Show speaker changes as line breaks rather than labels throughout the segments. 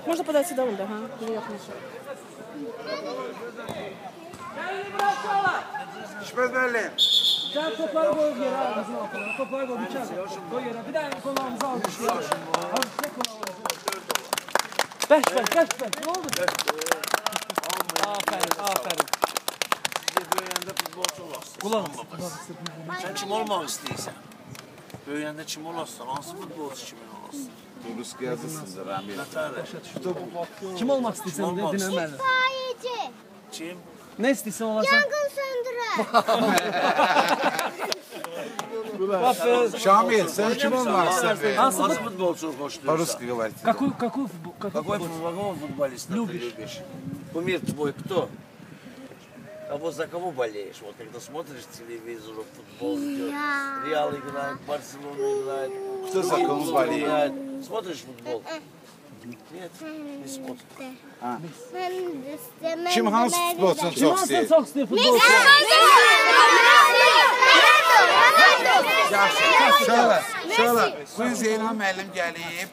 Можно подойти до да, ага,
İşmez belli.
Sen topları koy yere ağzımızın altına. Topları koy bıçağı. Koy yere. Bir daha kulağımızı almışlayalım. Almışlayalım kulağımızı. Beş. Ne oldu? Aferin.
Size böyüyəndə futbolçu olasın.
Kulağım.
Sen kim olmaq istəyirsən? Böyüyəndə kim olasın? Hansı futbolçu kimin olasın?
Rus yazısındır Ramil.
Nətəri?
Kim olmak istiyorsan de dinlemeli.
İtfaiyeci.
Kim?
Ne istiyorsan olasın?
Yangın söndüren.
Şamil sen kim olmak istersin?
Hansı futbolçu xoşlayırsan?
Rus говорит.
Какой
Какой футболист ты любишь? Кумир твой кто? А вот за кого болеешь? Вот когда смотришь телевизор, футбол идет, Реал играет, Барселона играет,
Кто за кого болеет?
Смотришь футбол? Нет, не смотришь.
Kim hansı futbolcunu
Kim
çok
olsun
sevir?
çok istiyor futbolcu?
Şöyle. Bugün Zeynal müəllim gəlib.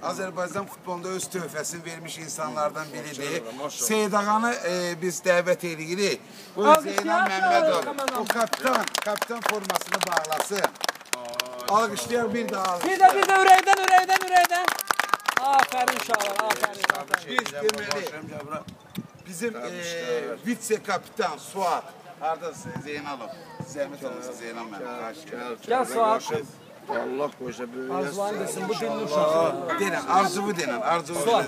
Azərbaycan futbolunda öz töhfəsini vermiş insanlardan biridir. Seydağanı biz dəvət edirik. Bugün Zeynal Məmmədov o kapitan formasını bağlasın. Alqışlayaq bir daha.
Bir de ürəkdən. Aferin uşaqlar, aferin.
Biz deməli bizim vitse-kapitan Suat. Haradasın Zeynalov? Zəhmət olmasın Zeynal müəllim.
Gel Suat.
Allah koysa böyle
Arzulan desin bu dilli uşaqlar.
Denən, arzuvu denən,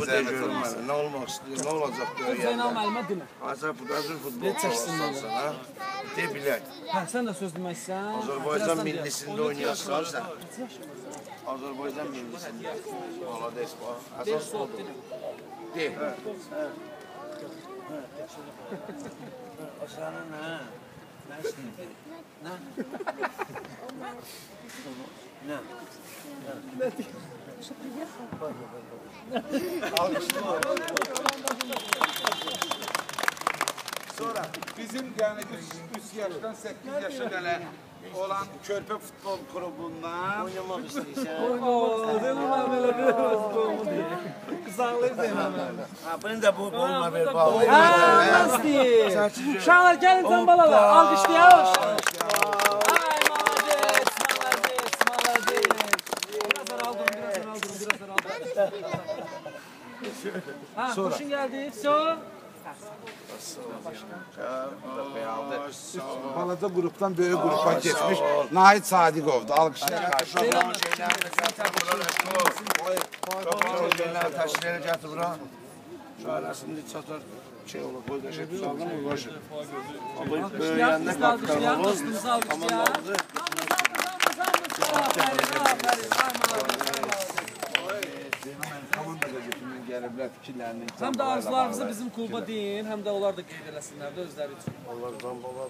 zəhmət olmasın.
Ne olmak istiyor, ne olacak diyor
Zeynal
yani.
müəllimə dinə.
Azərbaycan futbolçu olsan ha. De bilək.
Hə, sən də söz demək istəyirsən.
Azərbaycan millisində oynayasan sən. Azərbaycan millisində. Malades var. Əsas odur. De. O sənin hə. Nə istəyir? Nə? Nə?
Sonra bizim yani 3 yaşdan 8 yaşa qədər olan Körpə Futbol Klubundan
Oynamaq istəyirsən.
Zeynal müəllimə bir futbolmu deyir. Qısaqlayıb Zeynal müəllimə.
Ha, bunu da bu qoluna ver bağlı.
Hə, istəyir. Uşaqlar gəlin sən balalar, alqışlayaq. Ay, malades. Biraz araldım. Ha, kuşun geldi. Все.
balaca qrupdan böyük qrupa geçmiş Nahid Sadiqovdur. Alqışlar qarşı.
Şeylər təşkil gətir bura. Şöyləsində çatar şey olur, qoy da şey saldım mı başı. Böyüyəndə qapqan olur. Tamamlandı.
Həm də arzularınızı bizim kluba deyin, həm də onlar da qeyd eləsinlər də özləri üçün.
Onlardan bala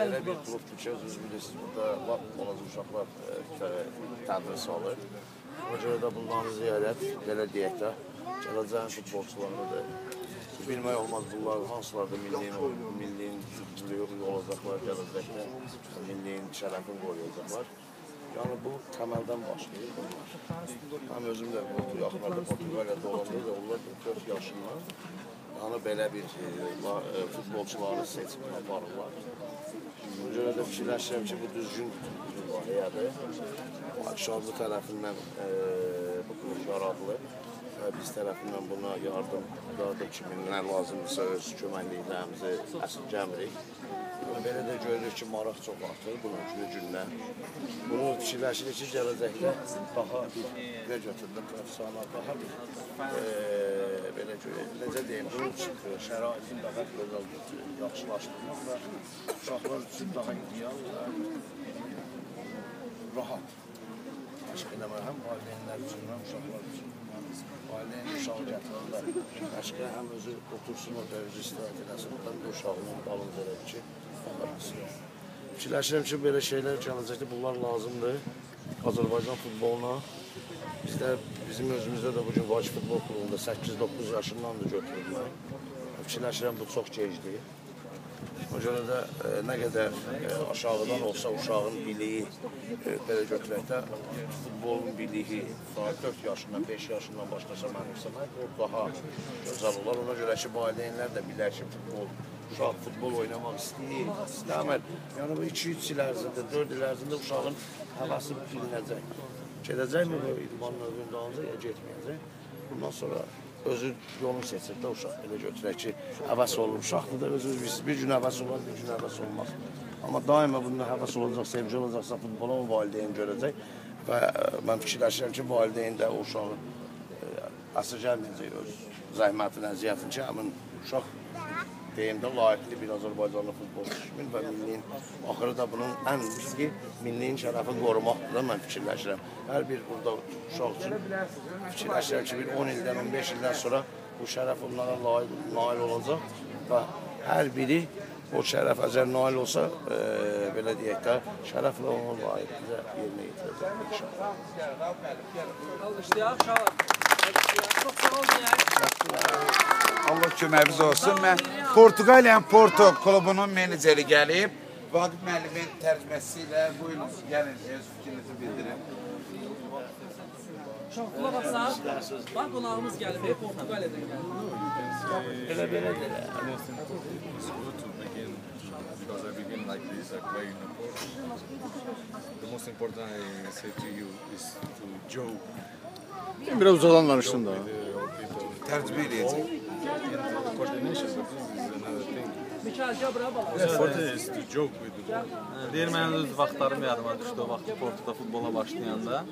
elə bir klubdur ki, özünüz bilirsiniz, burada lap balaca uşaqlar tədris alır. O görə də bundan ziyarət, belə deyək də, gələcəyin futbolçularını da bilmək olmaz, bunlar hansılar da milliyin olacaqlar, gələcəkdə milliyin şərəfini qoruyacaqlar. Yəni bu təməldən başlayır bunlar. Həm özüm də yaxınlarda Portugaliyada olanda da onlar 4 yaşından yəni belə bir futbolçuları seçib aparırlar. Buna görə də fikirləşirəm ki, bu düzgün layihədir. Şarjı tərəfindən bu klub yaradılır. Biz tərəfindən buna yardım kimi nə lazımdırsa öz köməkliklərimizi əsirgəmirik. Belə də görürük ki, maraq çox artır bunun gündən. Bunu fikirləşirik ki, gələcəkdə daha bir götürülür, profesional, daha bir belə necə deyim, bunun şəraitin daha gözəl yaxşılaşdırmaq və uşaqlar üçün daha ideal və rahat. Aşk eləmək həm valideynlər üçün, həm uşaqlar üçün. Valideyn uşağı gətirirlər. Aşkə həm özü otursun, o da özü istirahət eləsin. Ondan da uşağının dalınca elədir ki, fikirləşirəm ki, belə şeylər gələcəkdə bunlar lazımdır Azərbaycan futboluna. Bizim özümüzdə də bugün Vacib Futbol Klubunda 8-9 yaşından da götürürlər. fikirləşirəm bu çox gecdir. O görə də nə qədər aşağıdan olsa uşağın biliyi, belə götürək də, futbolun biliyi 4 yaşından, 5 yaşından başlasa mənimsəmək, o daha gözəl olar. Ona görə ki, valideynlər də bilər ki, uşaq futbol oynamaq istəmir. Yəni bu 2-3 il ərzində, 4 il ərzində uşağın həvəsi bilinəcək. Gedəcəkmi bu idman növündə alınca, ya getməyəcək. Bundan sonra özü yolunu seçir də uşaq. Elə götürək ki, həvəs olur. Uşaqdır da özü bir gün həvəs olar, bir gün həvəs olmaz. Amma daima bunda həvəs olacaq, sevgi olacaqsa futbola o valideyn görəcək və mən fikirləşirəm ki, valideyn də o uşağı əsir gəlməyəcək öz zəhmətin, əziyyətin ki, həmin uşaq deyimdə layiqli bir Azərbaycanlı futbolçu kimi və milliyin axırı da bunun ən riski milliyin şərəfi qorumaqdır da mən fikirləşirəm. Hər bir burada uşaq üçün fikirləşirəm ki, bir 10 ildən, 15 ildən sonra bu şərəf onlara nail olacaq və hər biri o şərəf əgər nail olsa, belə deyək də, şərəflə onu layiqlicə yerinə yetirəcək inşallah.
Alışlayaq, çox sağ olun.
Allah köməyimiz olsun. Mən Portuqaliyanın Porto klubunun meneceri gəlib. Vaqif müəllimin tərcüməsi ilə buyurun, gəlin, öz fikrinizi bildirin.
Çox qulaq asaq, bax qonağımız gəlib, Portuqaliyadan gəlib.
Elə belədir.
Because I begin like this, I play in a Porto. The most important I say to you is to joke.
Biraz uzadan danıştın da.
Tərcümə edəcək.
Coordination, but this is another thing.
Mikael, gəl bura bax.
The important is to joke with the ball.
Deyir, mənim öz vaxtlarım yadıma düşdü o vaxt Portoda futbola başlayanda.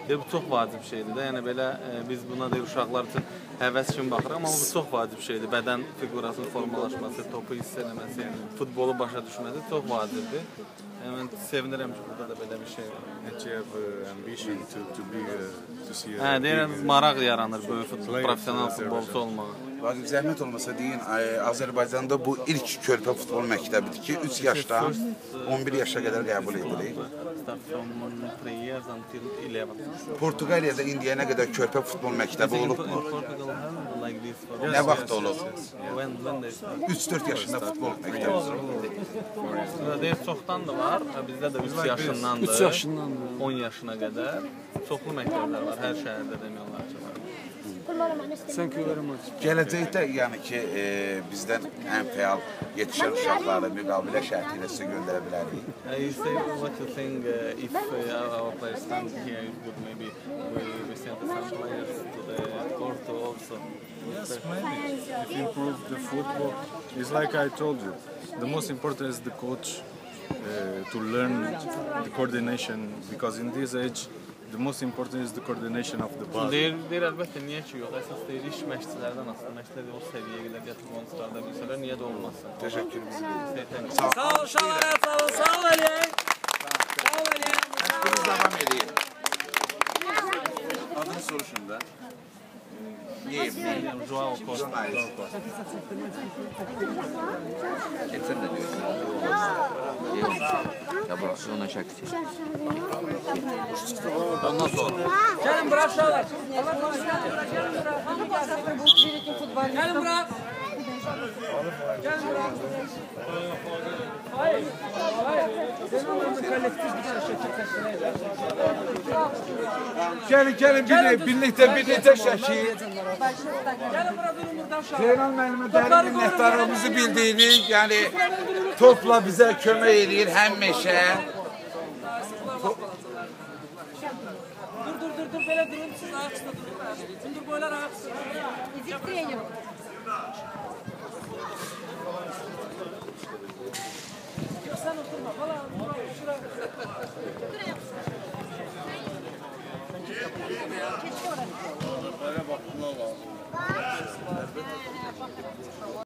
Bu çox vacib şeydir də. Yəni belə biz buna deyir uşaqlar üçün həvəs kimi baxırıq, amma bu çox vacib şeydir. Bədən fiqurasının formalaşması, topu hiss eləməsi, futbolu başa düşməsi çox vacibdir. Mən sevinirəm ki, burada da belə bir şey var.
And you have ambition to see a
Deyirəm, maraq yaranır böyük futbol, profesional futbolçu olmağa.
Vaqif, zəhmət olmasa deyin, Azərbaycanda bu ilk körpə futbol məktəbidir ki, 3 yaşdan 11 yaşa qədər qəbul edilir. Portuqaliyada indiyənə qədər körpə futbol məktəbi olubmu? Nə vaxt olub? 3-4 yaşında futbol məktəbi.
Deyir, çoxdan da var. Bizdə də 3 yaşındandır. 10 yaşına qədər çoxlu məktəblər var. Hər şəhərdə demək olar ki var.
Gələcəkdə yəni ki, bizdən ən fəal yetişən uşaqları müqavilə şərti ilə sizə göndərə bilərik.
I say what you think if our players stand here is good, maybe we send some players to the Porto also.
Yes, maybe. If you improve the football, it's like I told you. The most important is the coach to learn the coordination because in this age, the most important is the coordination of the body.
Deyir əlbəttə, niyə ki yox? Əsas deyir, iş məşqçilərdən asılı. Məşqçilər o səviyyəyə qədər gətirib onu çıxarda bilsələr, niyə də olmasın?
Təşəkkürümüzü bildirin.
Sağ ol, uşaqlar, sağ ol, sağ ol Əliyə. Sağ ol Əliyə.
Biz davam edeyim. Adını soruşun da. Neyim?
Joao Costa.
Geçen de diyorsun. Ya burası ona şakisi. Ondan sonra.
Gəlin bura uşaqlar. Gəlin bura. Hamı gəlsin. Gəlin bura. Gəlin bura. Hayır. Hayır. Kollektiv bir dənə şəkil təşkil edir.
Gəlin, birlikdə şəkil.
Gəlin bura durun burada uşaqlar.
Zeynal müəllimə dərin minnətdarlığımızı bildiririk. Yəni topla bizə kömək edir həmişə.
Dur, belə durun. Siz ayaqüstə durun. Dur, boylar ayaqüstə. İzik trener. Sen oturma. Valla şuraya.
Böyle bakımlar lazım.